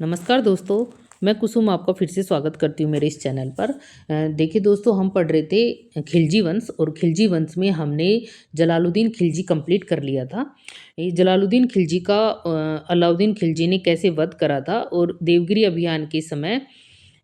नमस्कार दोस्तों, मैं कुसुम आपका फिर से स्वागत करती हूँ मेरे इस चैनल पर। देखिए दोस्तों, हम पढ़ रहे थे खिलजी वंश और खिलजी वंश में हमने जलालुद्दीन खिलजी कंप्लीट कर लिया था। ये जलालुद्दीन खिलजी का अलाउद्दीन खिलजी ने कैसे वध करा था और देवगिरी अभियान के समय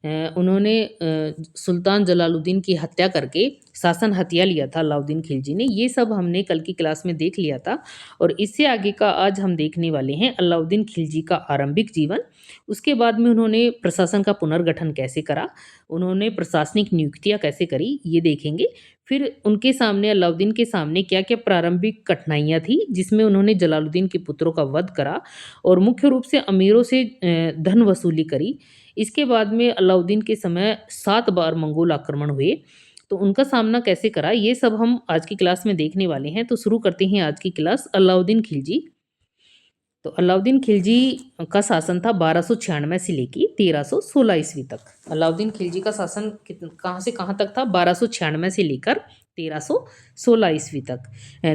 उन्होंने सुल्तान जलालुद्दीन की हत्या करके शासन हथिया लिया था अलाउद्दीन खिलजी ने। ये सब हमने कल की क्लास में देख लिया था और इससे आगे का आज हम देखने वाले हैं अलाउद्दीन खिलजी का आरंभिक जीवन। उसके बाद में उन्होंने प्रशासन का पुनर्गठन कैसे करा, उन्होंने प्रशासनिक नियुक्तियाँ कैसे करी, ये देखेंगे। फिर उनके सामने अलाउद्दीन के सामने क्या-क्या प्रारंभिक कठिनाइयाँ थी, जिसमें उन्होंने जलालुद्दीन के पुत्रों का वध करा और मुख्य रूप से अमीरों से धन वसूली करी। इसके बाद में अलाउद्दीन के समय 7 बार मंगोल आक्रमण हुए, तो उनका सामना कैसे करा, ये सब हम आज की क्लास में देखने वाले हैं। तो शुरू करते हैं आज की क्लास अलाउद्दीन खिलजी। तो अलाउद्दीन खिलजी का शासन था 1296 से लेके 1316 ईस्वी तक। अलाउद्दीन खिलजी का शासन कहाँ से कहाँ तक था? 1296 से लेकर 1316 ईस्वी तक।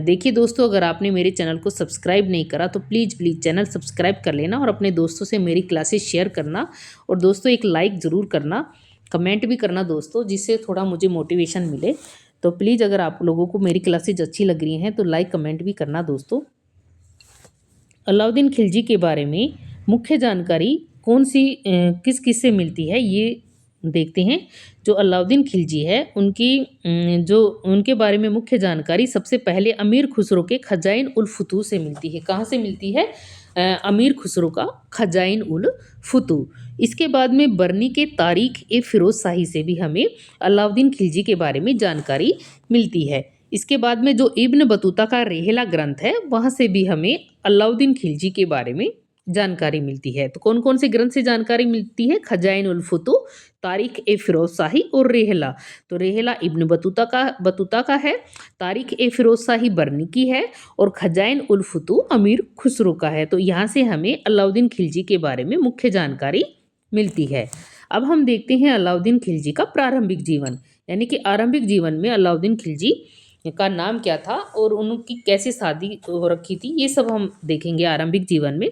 देखिए दोस्तों, अगर आपने मेरे चैनल को सब्सक्राइब नहीं करा तो प्लीज़ प्लीज़ चैनल सब्सक्राइब कर लेना और अपने दोस्तों से मेरी क्लासेस शेयर करना। और दोस्तों एक लाइक ज़रूर करना, कमेंट भी करना दोस्तों, जिससे थोड़ा मुझे मोटिवेशन मिले। तो प्लीज़ अगर आप लोगों को मेरी क्लासेज अच्छी लग रही हैं तो लाइक कमेंट भी करना दोस्तों। अलाउद्दीन खिलजी के बारे में मुख्य जानकारी कौन सी किस किस से मिलती है, ये देखते हैं। जो अलाउद्दीन खिलजी है जो उनके बारे में मुख्य जानकारी सबसे पहले अमीर खुसरो के खजाइन उल फुतू से मिलती है। कहाँ से मिलती है? अमीर खुसरो का खजाइन उल फुतू। इसके बाद में बरनी के तारीख ए फिरोज शाही से भी हमें अलाउद्दीन खिलजी के बारे में जानकारी मिलती है। इसके बाद में जो इब्न बतूता का रेहला ग्रंथ है, वहाँ से भी हमें अलाउद्दीन खिलजी के बारे में जानकारी मिलती है। तो कौन कौन से ग्रंथ से जानकारी मिलती है? खजाइन उल फुतू, तारीख ए फिरोज शाही और रेहला। तो रेहला इब्न बतूता का है, तारीख ए फिरोज शाही बरनी की है और खजाइन उल फुतू अमीर खुसरो का है। तो यहाँ से हमें अलाउद्दीन खिलजी के बारे में मुख्य जानकारी मिलती है। अब हम देखते हैं अलाउद्दीन खिलजी का प्रारंभिक जीवन, यानी कि आरंभिक जीवन में अलाउद्दीन खिलजी का नाम क्या था और उनकी कैसे शादी हो रखी थी, ये सब हम देखेंगे आरंभिक जीवन में।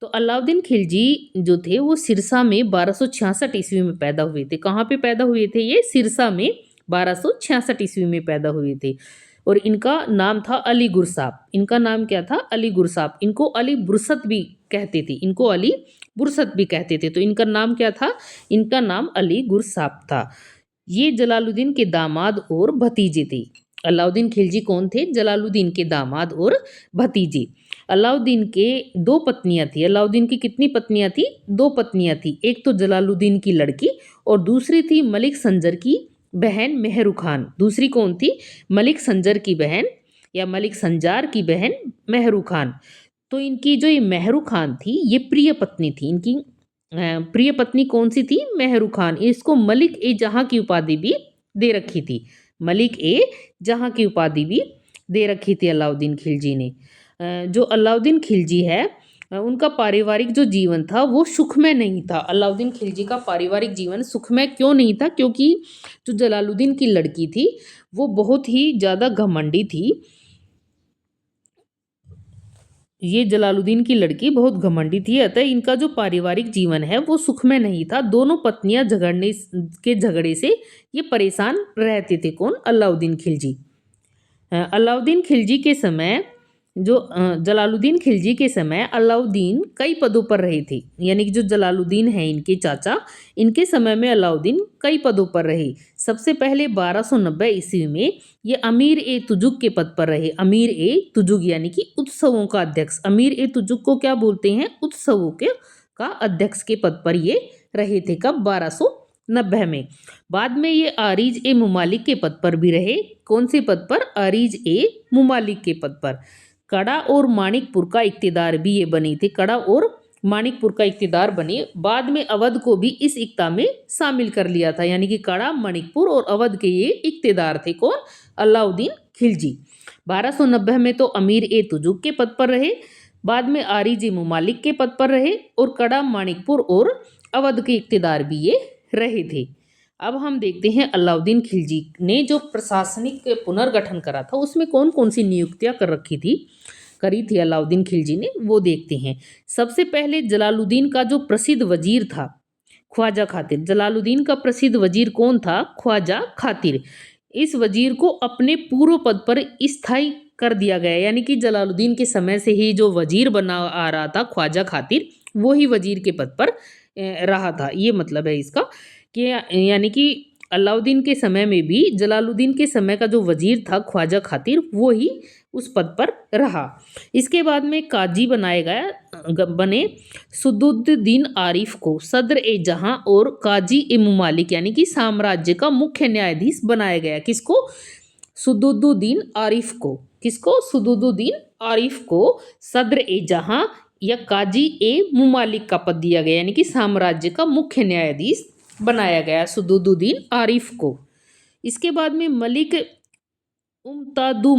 तो अलाउद्दीन खिलजी जो थे वो सिरसा में 1266 ईस्वी में पैदा हुए थे। कहाँ पे पैदा हुए थे? ये सिरसा में 1266 ईस्वी में पैदा हुए थे और इनका नाम था अली गुरसाब। इनका नाम क्या था? अली गुरसाब। इनको अली बुरसत भी कहते थे, इनको अली बुरसत भी कहते थे। तो इनका नाम क्या था? इनका नाम अली गुरसाब था। ये जलालुद्दीन के दामाद और भतीजे थे। अलाउद्दीन खिलजी कौन थे? जलालुद्दीन के दामाद और भतीजे। अलाउद्दीन के 2 पत्नियां थी। अलाउद्दीन की कितनी पत्नियां थी? 2 पत्नियां थी। एक तो जलालुद्दीन की लड़की और दूसरी थी मलिक संजर की बहन मेहरू खान। दूसरी कौन थी? मलिक संजर की बहन या मलिक संजार की बहन मेहरू खान। तो इनकी जो ये मेहरू खान थी, ये प्रिय पत्नी थी। इनकी प्रिय पत्नी कौन सी थी? मेहरू खान। इसको मलिक ए जहाँ की उपाधि भी दे रखी थी। मलिक ए जहाँ की उपाधि भी दे रखी थी अलाउद्दीन खिलजी ने। जो अलाउद्दीन खिलजी है, उनका पारिवारिक जो जीवन था वो सुखमय नहीं था। अलाउद्दीन खिलजी का पारिवारिक जीवन सुखमय क्यों नहीं था? क्योंकि जो जलालुद्दीन की लड़की थी वो बहुत ही ज़्यादा घमंडी थी। ये जलालुद्दीन की लड़की बहुत घमंडी थी, अतः इनका जो पारिवारिक जीवन है वो सुखमय नहीं था। दोनों पत्नियां झगड़े से ये परेशान रहते थे। कौन? अलाउद्दीन खिलजी। अलाउद्दीन खिलजी के समय जलालुद्दीन खिलजी के समय अलाउद्दीन कई पदों पर रहे थे। यानी कि जो जलालुद्दीन है इनके चाचा, इनके समय में अलाउद्दीन कई पदों पर रहे। सबसे पहले 1290 ईस्वी में ये अमीर ए तुजुक के पद पर रहे। अमीर ए तुजुक यानी कि उत्सवों का अध्यक्ष। अमीर ए तुजुक को क्या बोलते हैं? उत्सवों के का अध्यक्ष के पद पर ये रहे थे। कब? 1290 में। बाद में ये आरीज ए मुमालिक के पद पर भी रहे। कौन से पद पर? आरीज ए मुमालिक के पद पर। कड़ा और माणिकपुर का इक्तेदार भी ये बने थे। कड़ा और माणिकपुर का इक्तेदार बने। बाद में अवध को भी इस इक्ता में शामिल कर लिया था। यानी कि कड़ा, माणिकपुर और अवध के ये इक्तेदार थे। कौन? अलाउद्दीन खिलजी। 1290 में तो अमीर ए तुजुक के पद पर रहे, बाद में आरिज ए मुमालिक के पद पर रहे और कड़ा, माणिकपुर और अवध के इक्तेदार भी ये रहे थे। अब हम देखते हैं अलाउद्दीन खिलजी ने जो प्रशासनिक पुनर्गठन करा था उसमें कौन कौन सी नियुक्तियां कर रखी थी। करी थी अलाउद्दीन खिलजी ने, वो देखते हैं। सबसे पहले जलालुद्दीन का जो प्रसिद्ध वजीर था ख्वाजा खातिर, जलालुद्दीन का प्रसिद्ध वजीर कौन था? ख्वाजा खातिर। इस वजीर को अपने पूर्व पद पर स्थायी कर दिया गया, यानी कि जलालुद्दीन के समय से ही जो वजीर बना आ रहा था ख्वाजा खातिर, वो ही वजीर के पद पर रहा था। ये मतलब है इसका कि यानी कि अलाउद्दीन के समय में भी जलालुद्दीन के समय का जो वजीर था ख्वाजा खातिर, वो ही उस पद पर रहा। इसके बाद में काजी बनाए गया बने सुदुद्दीन आरिफ को सदर ए जहां और काजी ए मुमालिक यानी कि साम्राज्य का मुख्य न्यायाधीश बनाया गया। किसको? सुदुद्दीन आरिफ को। किसको? सुदुद्दीन आरिफ को सदर ए जहां या काजी ए मुमालिक का पद दिया गया, यानी कि साम्राज्य का मुख्य न्यायाधीश बनाया गया सुदुद्दीन आरिफ को। इसके बाद में मलिक उम्तादु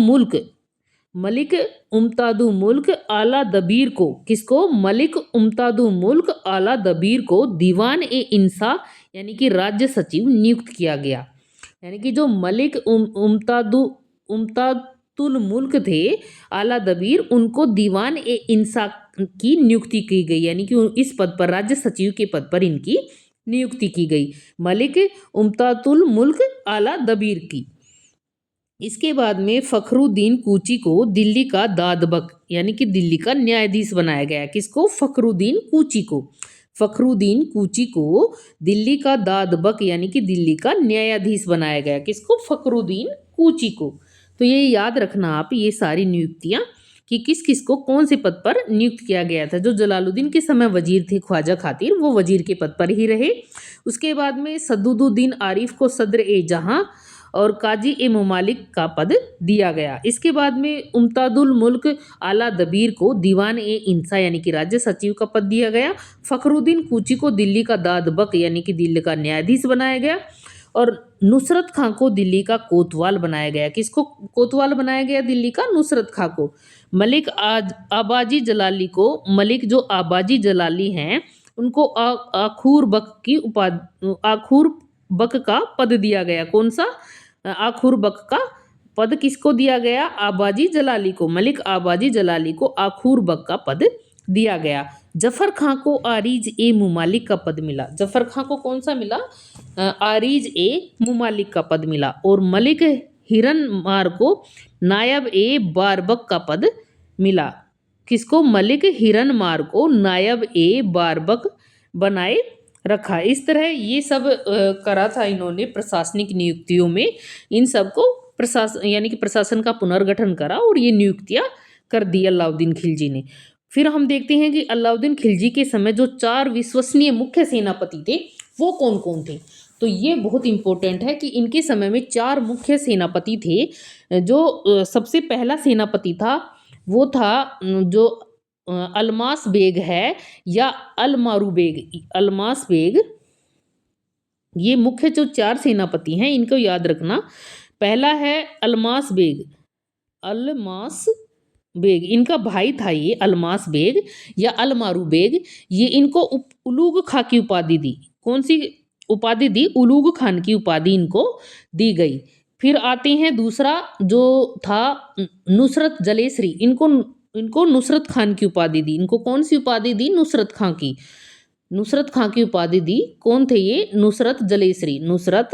मुल्क आला दबीर को, किसको? मलिक उम्तादु मुल्क आला दबीर को दीवान ए इंसा यानी कि राज्य सचिव नियुक्त किया गया। यानी कि जो मलिक उम्तादुल मुल्क थे आला दबीर, उनको दीवान ए इंसा की नियुक्ति की गई, यानी कि इस पद पर राज्य सचिव के पद पर इनकी नियुक्ति की गई, मलिक उम्तादुल मुल्क आला दबीर की। इसके बाद में फखरुद्दीन कूची को दिल्ली का दादबक यानी कि दिल्ली का न्यायाधीश बनाया गया। किसको? फखरुद्दीन कूची को। फखरुद्दीन कूची को दिल्ली का दादबक यानी कि दिल्ली का न्यायाधीश बनाया गया। किसको? फखरुद्दीन कूची को। तो ये याद रखना आप, ये सारी नियुक्तियां कि किस किस को कौन से पद पर नियुक्त किया गया था। जो जलालुद्दीन के समय वजीर थे ख्वाजा खातिर, वो वजीर के पद पर ही रहे। उसके बाद में सदुद्दीन आरिफ को सदर ए जहां और काजी ए मुमालिक का पद दिया गया। इसके बाद में उम्तादुल मुल्क आला दबीर को दीवान ए इंसा यानी कि राज्य सचिव का पद दिया गया। फखरुद्दीन कूची को दिल्ली का दादबक यानी कि दिल्ली का न्यायाधीश बनाया गया और नुसरत खां को दिल्ली का कोतवाल बनाया गया। किसको कोतवाल बनाया गया? दिल्ली का नुसरत खां को। मलिक आबाजी जलाली को, मलिक जो आबाजी जलाली हैं उनको आखूर बक का पद दिया गया। कौन सा? आखूर बक का पद किसको दिया गया? आबाजी जलाली को। मलिक आबाजी जलाली को आखूर बक का पद दिया गया। जफर खां को आरीज ए मुमालिक का पद मिला। जफर खां को कौन सा मिला? आरीज ए मुमालिक का पद मिला। और मलिक हिरनमार को नायब ए बारबक का पद मिला। किसको? मलिक हिरनमार को नायब ए बारबक बनाए रखा। इस तरह ये सब करा था इन्होंने प्रशासनिक नियुक्तियों में। इन सब को प्रशासन यानी कि प्रशासन का पुनर्गठन करा और ये नियुक्तियां कर दी अलाउद्दीन खिलजी ने। फिर हम देखते हैं कि अलाउद्दीन खिलजी के समय जो 4 विश्वसनीय मुख्य सेनापति थे वो कौन कौन थे। तो ये बहुत इंपॉर्टेंट है कि इनके समय में 4 मुख्य सेनापति थे। जो सबसे पहला सेनापति था वो था जो अलमास बेग है या अलमारू बेग। अलमास बेग, ये मुख्य जो 4 सेनापति हैं इनको याद रखना। पहला है अलमास बेग। अलमास बेग इनका भाई था, ये अलमास बेग या अलमारू बेग। ये इनको उलूग खां की उपाधि दी। कौन सी उपाधि दी? उलूग खान की उपाधि इनको दी गई। फिर आते हैं दूसरा जो था नुसरत जलेसरी। इनको नुसरत खान की उपाधि दी। इनको कौन सी उपाधि दी? नुसरत खां की। नुसरत खां की उपाधि दी। कौन थे ये? नुसरत जलेसरी। नुसरत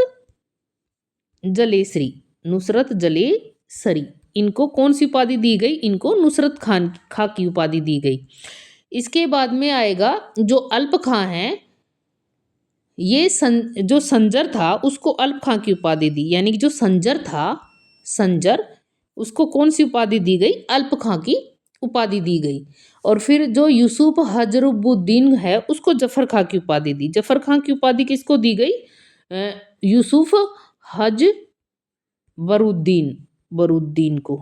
जलेसरी इनको कौन सी उपाधि दी गई? इनको नुसरत खां की उपाधि दी गई। इसके बाद में आएगा जो अल्प खां है, ये जो संजर था उसको अल्प खां की उपाधि दी। यानी कि जो संजर था, संजर, उसको कौन सी उपाधि दी गई? अल्प खां की उपाधि दी गई। और फिर जो यूसुफ हजरुद्दीन है उसको जफर खां की उपाधि दी। जफर खां की उपाधि किसको दी गई? यूसुफ बरुद्दीन को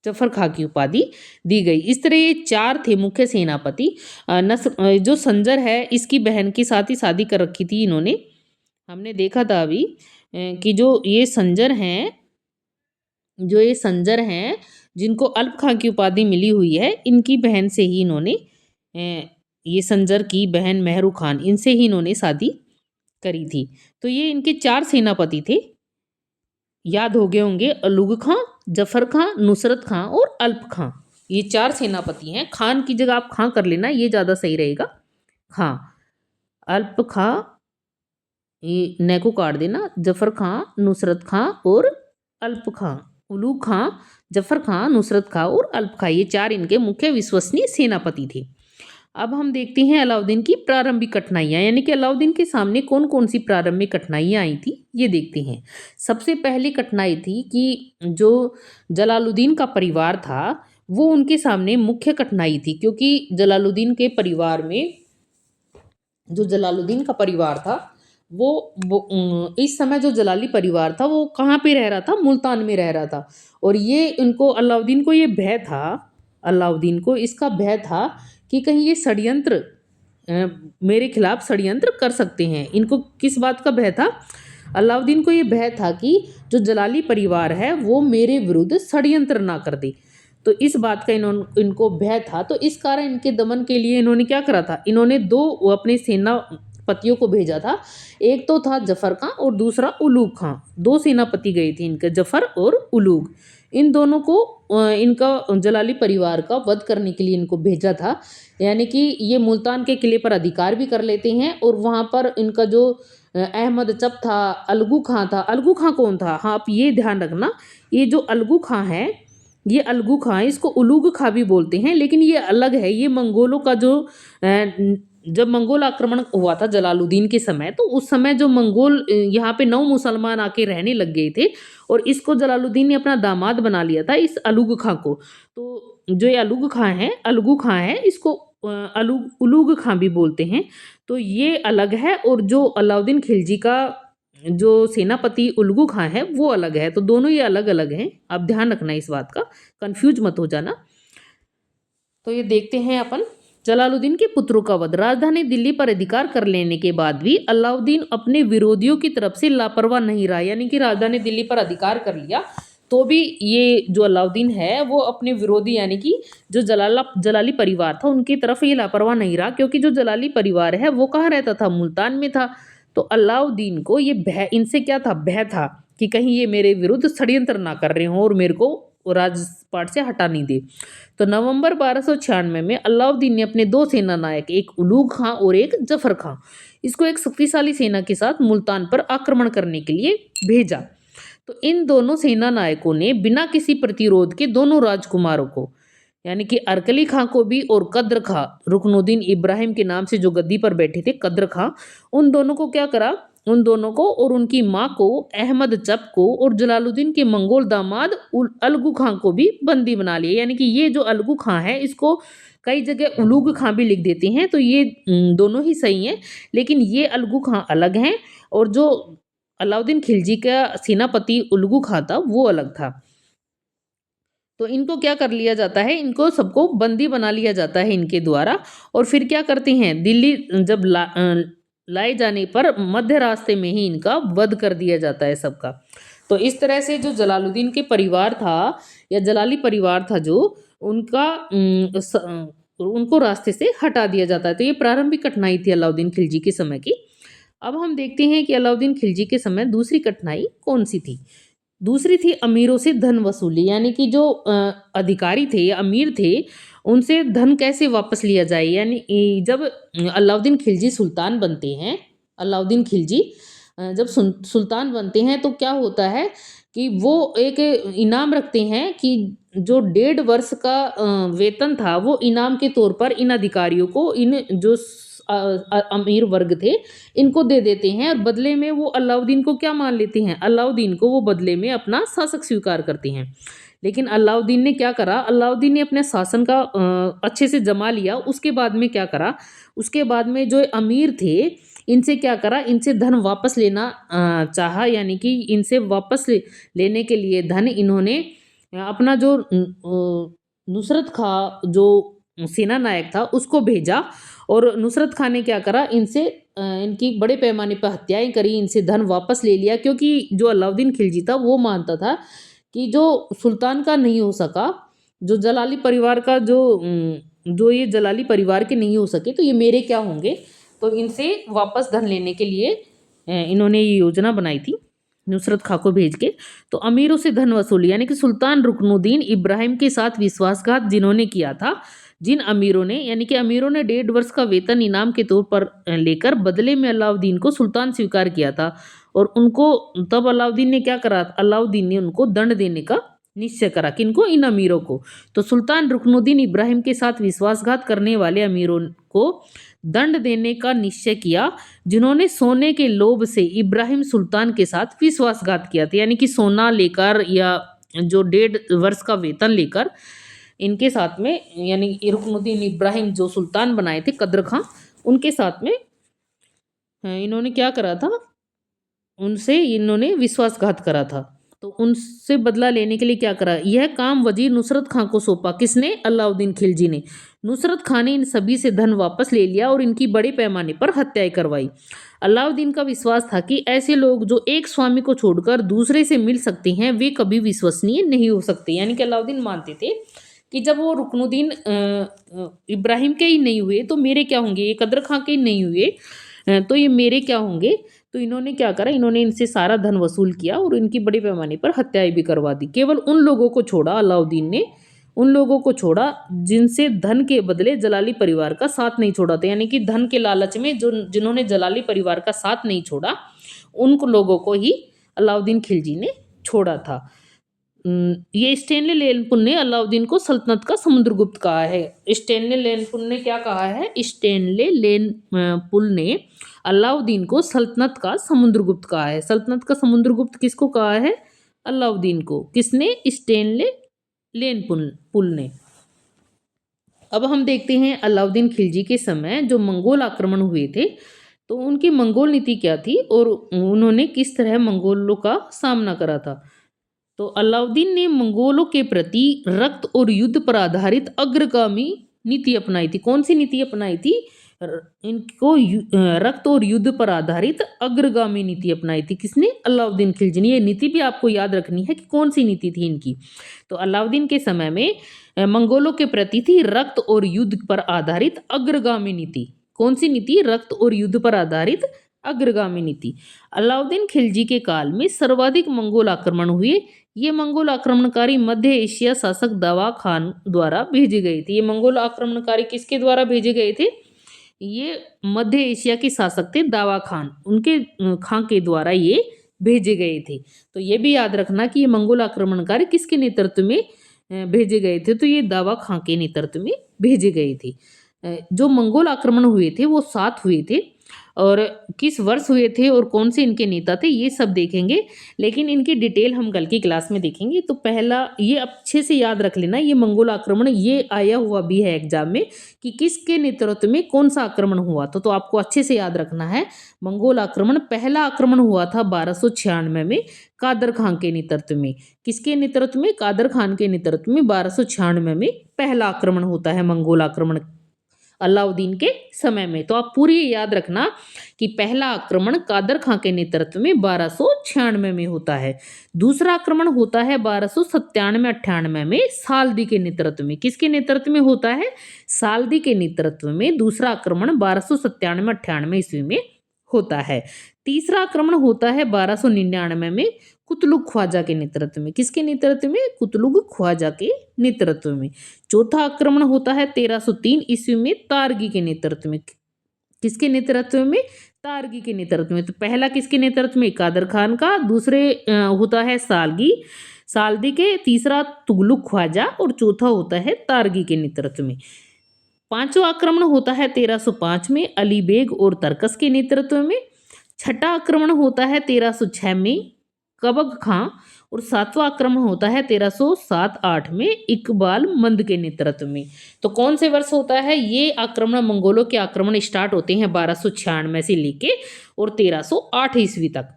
जफर खां की उपाधि दी गई। इस तरह ये 4 थे मुख्य सेनापति। जो संजर है इसकी बहन के साथ ही शादी कर रखी थी इन्होंने। हमने देखा था अभी कि जो ये संजर हैं जिनको अल्प खां की उपाधि मिली हुई है, इनकी बहन से ही इन्होंने, ये संजर की बहन मेहरू खान, इनसे ही इन्होंने शादी करी थी। तो ये इनके 4 सेनापति थे, याद हो गए होंगे, उलूग खां, जफर खां, नुसरत खां और अल्प खां। ये 4 सेनापति हैं। खान की जगह आप खां कर लेना, ये ज़्यादा सही रहेगा। खां, अल्प खां, ये न को काट देना, जफर खां, नुसरत खां और अल्प खां। उलूग खां, जफर खां, नुसरत खां और अल्प खां, ये 4 इनके मुख्य विश्वसनीय सेनापति थे। अब हम देखते हैं अलाउद्दीन की प्रारंभिक कठिनाइयाँ, यानी कि अलाउद्दीन के सामने कौन कौन सी प्रारंभिक कठिनाइयाँ आई थी, ये देखते हैं। सबसे पहली कठिनाई थी कि जो जलालुद्दीन का परिवार था, वो उनके सामने मुख्य कठिनाई थी, क्योंकि जलालुद्दीन के परिवार में, जो जलालुद्दीन का परिवार था, वो इस समय जो जलाली परिवार था वो कहाँ पे रह रहा था, मुल्तान में रह रहा था। और ये इनको अलाउद्दीन को ये भय था, अलाउद्दीन को इसका भय था कि कहीं ये षड्यंत्र अ, मेरे खिलाफ षड्यंत्र कर सकते हैं। इनको किस बात का भय था? अलाउद्दीन को ये भय था कि जो जलाली परिवार है वो मेरे विरुद्ध षड्यंत्र ना कर दे। तो इस बात का इनको भय था, तो इस कारण इनके दमन के लिए इन्होंने क्या करा था, इन्होंने 2 अपने सेनापतियों को भेजा था। एक तो था जफर खां और दूसरा उलूग खां। 2 सेनापति गए थे इनके, जफर और उलूग। इन दोनों को इनका जलाली परिवार का वध करने के लिए इनको भेजा था। यानी कि ये मुल्तान के किले पर अधिकार भी कर लेते हैं, और वहाँ पर इनका जो अहमद चप था, अलगू खां था। अलगू खां कौन था? हाँ, आप ये ध्यान रखना, ये जो अलगू खां है, ये अलगू खां है, इसको उलूग खां भी बोलते हैं, लेकिन ये अलग है। ये मंगोलों का जो जब मंगोल आक्रमण हुआ था जलालुद्दीन के समय, तो उस समय जो मंगोल यहाँ पे नौ मुसलमान आके रहने लग गए थे, और इसको जलालुद्दीन ने अपना दामाद बना लिया था, इस अलूग खां को। तो जो ये अलूग खां है, अलगू खां है, इसको उलूग खां भी बोलते हैं। तो ये अलग है, और जो अलाउद्दीन खिलजी का जो सेनापति उलगू खां है वो अलग है। तो दोनों ये अलग अलग हैं, आप ध्यान रखना इस बात का, कंफ्यूज मत हो जाना। तो ये देखते हैं अपन, जलालुद्दीन के पुत्रों का वध। राजधानी दिल्ली पर अधिकार कर लेने के बाद भी अलाउद्दीन अपने विरोधियों की तरफ से लापरवाह नहीं रहा, यानी कि राजधानी दिल्ली पर अधिकार कर लिया तो भी ये जो अलाउद्दीन है वो अपने विरोधी, यानी कि जो जलाली परिवार था उनकी तरफ ये लापरवाह नहीं रहा, क्योंकि जो जलाली परिवार है वो कहाँ रहता था, मुल्तान में था। तो अलाउद्दीन को ये भय, इनसे क्या था, भय था कि कहीं ये मेरे विरुद्ध षड्यंत्र ना कर रहे हों और मेरे को राजपाट से हटा नहीं दे। तो नवंबर 1296 में अलाउद्दीन ने अपने 2 सेना नायक, एक उलूग खां और एक जफर खां, इसको एक शक्तिशाली सेना के साथ मुल्तान पर आक्रमण करने के लिए भेजा। तो इन दोनों सेना नायकों ने बिना किसी प्रतिरोध के दोनों राजकुमारों को, यानी कि अरकली खां को भी और कद्र खां, रुकनुद्दीन इब्राहिम के नाम से जो गद्दी पर बैठे थे, कद्र खां, उन दोनों को क्या करा, उन दोनों को और उनकी माँ को, अहमद चप को और जलालुद्दीन के मंगोल दामाद अलगू खां को भी बंदी बना लिया। यानी कि ये जो अलगू खां है, इसको कई जगह उलूग खां भी लिख देते हैं, तो ये दोनों ही सही हैं, लेकिन ये अलगू खां अलग हैं, और जो अलाउद्दीन खिलजी का सेनापति उलगू खां था वो अलग था। तो इनको क्या कर लिया जाता है, इनको सबको बंदी बना लिया जाता है इनके द्वारा, और फिर क्या करते हैं, दिल्ली जब लाए जाने पर मध्य रास्ते में ही इनका वध कर दिया जाता है सबका। तो इस तरह से जो जलालुद्दीन के परिवार था, या जलाली परिवार था जो, उनका उनको रास्ते से हटा दिया जाता है। तो ये प्रारंभिक कठिनाई थी अलाउद्दीन खिलजी के समय की। अब हम देखते हैं कि अलाउद्दीन खिलजी के समय दूसरी कठिनाई कौन सी थी। दूसरी थी अमीरों से धन वसूली, यानी कि जो अधिकारी थे या अमीर थे, उनसे धन कैसे वापस लिया जाए। यानी जब अलाउद्दीन खिलजी सुल्तान बनते हैं, अलाउद्दीन खिलजी जब सुल्तान बनते हैं तो क्या होता है कि वो एक इनाम रखते हैं कि जो 1.5 वर्ष का वेतन था वो इनाम के तौर पर इन अधिकारियों को, इन जो अमीर वर्ग थे, इनको दे देते हैं, और बदले में वो अलाउद्दीन को क्या मान लेते हैं, अलाउद्दीन को वो बदले में अपना शासक स्वीकार करते हैं। लेकिन अलाउद्दीन ने क्या करा, अलाउद्दीन ने अपने शासन का अच्छे से जमा लिया। उसके बाद में क्या करा, उसके बाद में जो अमीर थे इनसे क्या करा, इनसे धन वापस लेना चाहा, यानी कि इनसे वापस लेने के लिए धन इन्होंने अपना जो नुसरत खां जो सेना नायक था उसको भेजा, और नुसरत खां ने क्या करा, इनसे इनकी बड़े पैमाने पर हत्याएं करी, इनसे धन वापस ले लिया, क्योंकि जो अलाउद्दीन खिलजी था वो मानता था कि जो सुल्तान का नहीं हो सका, जो जलाली परिवार का जो ये जलाली परिवार के नहीं हो सके, तो ये मेरे क्या होंगे। तो इनसे वापस धन लेने के लिए इन्होंने ये योजना बनाई थी। नुसरत खां को भेज के। तो अमीरों से धन वसूली, यानी कि सुल्तान रुकनुद्दीन इब्राहिम के साथ विश्वासघात जिन्होंने किया था, जिन अमीरों ने, यानी कि अमीरों ने 1.5 वर्ष का वेतन इनाम के तौर पर लेकर बदले में अलाउद्दीन को सुल्तान स्वीकार किया था। और उनको तब अलाउद्दीन ने क्या करा, अलाउद्दीन ने उनको दंड देने का निश्चय करा। किनको, इन अमीरों को। तो सुल्तान रुकनुद्दीन इब्राहिम के साथ विश्वासघात करने वाले अमीरों को दंड देने का निश्चय किया, जिन्होंने सोने के लोभ से इब्राहिम सुल्तान के साथ विश्वासघात किया था। यानी कि सोना लेकर या जो 1.5 वर्ष का वेतन लेकर इनके साथ में, यानी रुकनुद्दीन इब्राहिम जो सुल्तान बनाए थे कद्र खां, उनके साथ में इन्होंने क्या करा था, उनसे इन्होंने विश्वासघात करा था। तो उनसे बदला लेने के लिए क्या करा, यह काम वजीर नुसरत खां को सौंपा। किसने, अलाउद्दीन खिलजी ने। नुसरत खां ने इन सभी से धन वापस ले लिया और इनकी बड़े पैमाने पर हत्याएं करवाई। अलाउद्दीन का विश्वास था कि ऐसे लोग जो एक स्वामी को छोड़कर दूसरे से मिल सकते हैं, वे कभी विश्वसनीय नहीं हो सकते। यानी कि अलाउद्दीन मानते थे कि जब वो रुकनुद्दीन इब्राहिम के ही नहीं हुए तो मेरे क्या होंगे, ये कद्र खां के ही नहीं हुए तो ये मेरे क्या होंगे। तो इन्होंने क्या करा, इन्होंने इनसे सारा धन वसूल किया और इनकी बड़े पैमाने पर हत्याएं भी करवा दी। केवल उन लोगों को छोड़ा, अलाउद्दीन ने उन लोगों को छोड़ा जिनसे धन के बदले जलाली परिवार का साथ नहीं छोड़ा था। यानी कि धन के लालच में जो जिन्होंने जलाली परिवार का साथ नहीं छोड़ा, उन लोगों को ही अलाउद्दीन खिलजी ने छोड़ा था। ये स्टेनली लेनपुल ने अलाउद्दीन को सल्तनत का समुद्रगुप्त कहा है। स्टेनली लेनपुल ने क्या कहा है, स्टेनली लेनपुल ने अलाउद्दीन को सल्तनत का समुद्रगुप्त कहा है। सल्तनत का समुद्रगुप्त किसको कहा है, अलाउद्दीन को। किसने, स्टेनली लेनपुल ने। अब हम देखते हैं अलाउद्दीन खिलजी के समय जो मंगोल आक्रमण हुए थे, तो उनकी मंगोल नीति क्या थी और उन्होंने किस तरह मंगोलों का सामना करा था। तो अलाउद्दीन ने मंगोलों के प्रति रक्त और युद्ध पर आधारित अग्रगामी नीति अपनाई थी। कौन सी नीति अपनाई थी, इनको रक्त और युद्ध पर आधारित अग्रगामी नीति अपनाई थी। किसने, अलाउद्दीन खिलजी ने। ये नीति भी आपको याद रखनी है कि कौन सी नीति थी इनकी। तो अलाउद्दीन के समय में मंगोलों के प्रति थी रक्त और युद्ध पर आधारित अग्रगामी नीति। कौन सी नीति, रक्त और युद्ध पर आधारित अग्रगामी नीति। अलाउद्दीन खिलजी के काल में सर्वाधिक मंगोल आक्रमण हुए। ये मंगोल आक्रमणकारी मध्य एशिया शासक दावा खान द्वारा भेजे गए थे। ये मंगोल आक्रमणकारी किसके द्वारा भेजे गए थे, ये मध्य एशिया के शासक थे दावा खान, उनके खां के द्वारा ये भेजे गए थे। तो ये भी याद रखना कि ये मंगोल आक्रमणकारी किसके नेतृत्व में भेजे गए थे, तो ये दावा खां के नेतृत्व में भेजे गए थे। जो मंगोल आक्रमण हुए थे वो 7 हुए थे, और किस वर्ष हुए थे और कौन से इनके नेता थे ये सब देखेंगे, लेकिन इनकी डिटेल हम कल की क्लास में देखेंगे। तो पहला ये अच्छे से याद रख लेना, ये मंगोल आक्रमण ये आया हुआ भी है एग्जाम में कि किसके नेतृत्व में कौन सा आक्रमण हुआ। तो आपको अच्छे से याद रखना है, मंगोल आक्रमण पहला आक्रमण हुआ था 1296 में कादर खान के नेतृत्व में। किसके नेतृत्व में, कादर खान के नेतृत्व में 1296 में पहला आक्रमण होता है मंगोल आक्रमण अलाउद्दीन के समय में। तो आप पूरी याद रखना कि पहला आक्रमण कादर खां के नेतृत्व में 1296 में होता है। दूसरा आक्रमण होता है 1297-98 में साल्दी के नेतृत्व में। किसके नेतृत्व में होता है, साल्दी के नेतृत्व में दूसरा आक्रमण 1297-98 ईस्वी में होता है। तीसरा आक्रमण होता है 1299 में कुतलुग ख्वाजा के नेतृत्व में। किसके नेतृत्व में, कुतलुग ख्वाजा के नेतृत्व में। चौथा आक्रमण होता है 1303 ईस्वी में तारगी के नेतृत्व में। किसके नेतृत्व में, तारगी के नेतृत्व में। तो पहला किसके नेतृत्व में, कादर खान का, दूसरे होता है साल्दी के, तीसरा तुगलुक ख्वाजा और चौथा होता है तारगी के नेतृत्व में। पांचवा आक्रमण होता है 1305 में अली बेग और तरकस के नेतृत्व में। छठा आक्रमण होता है 1306 में कबग खां, और सातवां आक्रमण होता है 1307-8 में इकबाल मंद के नेतृत्व में। तो कौन से वर्ष होता है ये आक्रमण, मंगोलों के आक्रमण स्टार्ट होते हैं 1296 से लेके और 1308 ईस्वी तक।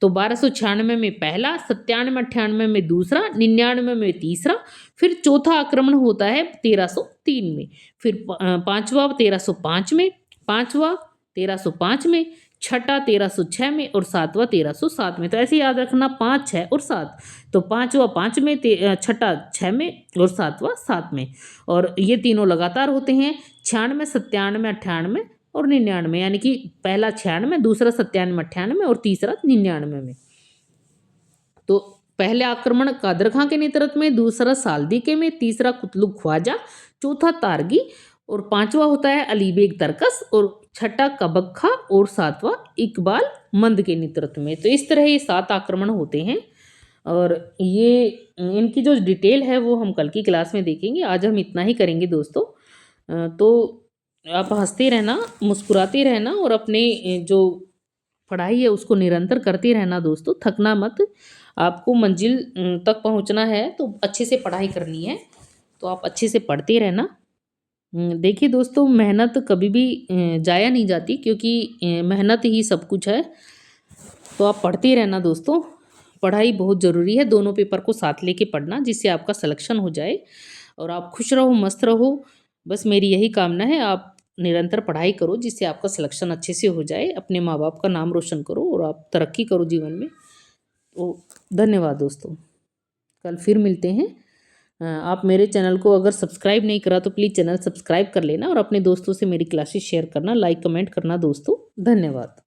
तो 1296 में पहला, 97-98 में दूसरा, 99 में तीसरा, फिर चौथा आक्रमण होता है 1303 में, फिर पांचवा 1305 में, पांचवा 1305 में, छठा 1306 में और सातवां 1307 में। तो ऐसे याद रखना 5, 6 और 7। तो पांचवा 5 में, छठा 6 में और सातवां 7 में। और ये तीनों लगातार होते हैं 96, 97, 98 और 99। यानी कि पहला 96, दूसरा 97, 98 और तीसरा 99 में। तो पहले आक्रमण कादर खां के नेतृत्व में, दूसरा साल्दी में, तीसरा कुतलुक ख्वाजा, चौथा तारगी और पांचवा होता है अली बेग तरकस और छठा कबक खां और सातवां इकबाल मंद के नेतृत्व में। तो इस तरह ये 7 आक्रमण होते हैं और ये इनकी जो डिटेल है वो हम कल की क्लास में देखेंगे। आज हम इतना ही करेंगे दोस्तों। तो आप हंसते रहना, मुस्कुराते रहना और अपने जो पढ़ाई है उसको निरंतर करते रहना दोस्तों, थकना मत। आपको मंजिल तक पहुंचना है तो अच्छे से पढ़ाई करनी है, तो आप अच्छे से पढ़ते रहना। देखिए दोस्तों, मेहनत कभी भी जाया नहीं जाती, क्योंकि मेहनत ही सब कुछ है। तो आप पढ़ते रहना दोस्तों, पढ़ाई बहुत ज़रूरी है। दोनों पेपर को साथ लेके पढ़ना, जिससे आपका सिलेक्शन हो जाए और आप खुश रहो, मस्त रहो। बस मेरी यही कामना है, आप निरंतर पढ़ाई करो जिससे आपका सिलेक्शन अच्छे से हो जाए, अपने माँ बाप का नाम रोशन करो और आप तरक्की करो जीवन में। तो धन्यवाद दोस्तों, कल फिर मिलते हैं। आप मेरे चैनल को अगर सब्सक्राइब नहीं करा तो प्लीज़ चैनल सब्सक्राइब कर लेना और अपने दोस्तों से मेरी क्लासेस शेयर करना, लाइक कमेंट करना दोस्तों। धन्यवाद।